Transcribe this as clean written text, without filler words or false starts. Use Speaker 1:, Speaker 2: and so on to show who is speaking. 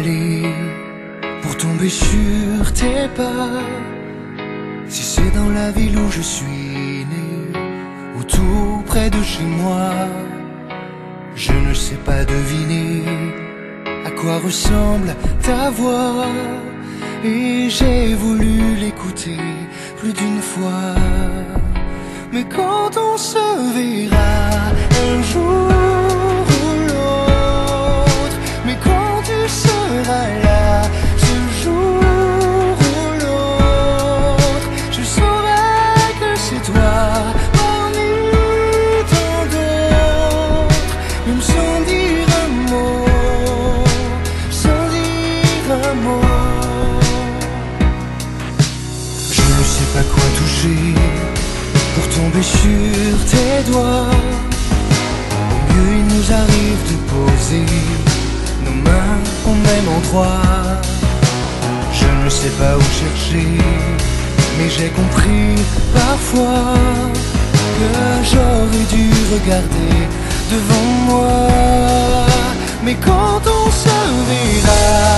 Speaker 1: aller pour tomber sur tes pas. Si c'est dans la ville où je suis né, ou tout près de chez moi, je ne sais pas deviner à quoi ressemble ta voix. Et j'ai voulu l'écouter plus d'une fois. Mais quand on se verra un jour ou l'autre, mais quand tu seras là, ce jour ou l'autre, je saurai que c'est toi parmi tant d'autres, même sans dire un mot, sans dire un mot. Je ne sais pas quoi toucher pour tomber sur tes doigts. Au mieux il nous arrive de poser nos mains au même endroit. Je ne sais pas où chercher, mais j'ai compris parfois que j'aurais dû regarder devant moi. Mais quand on se verra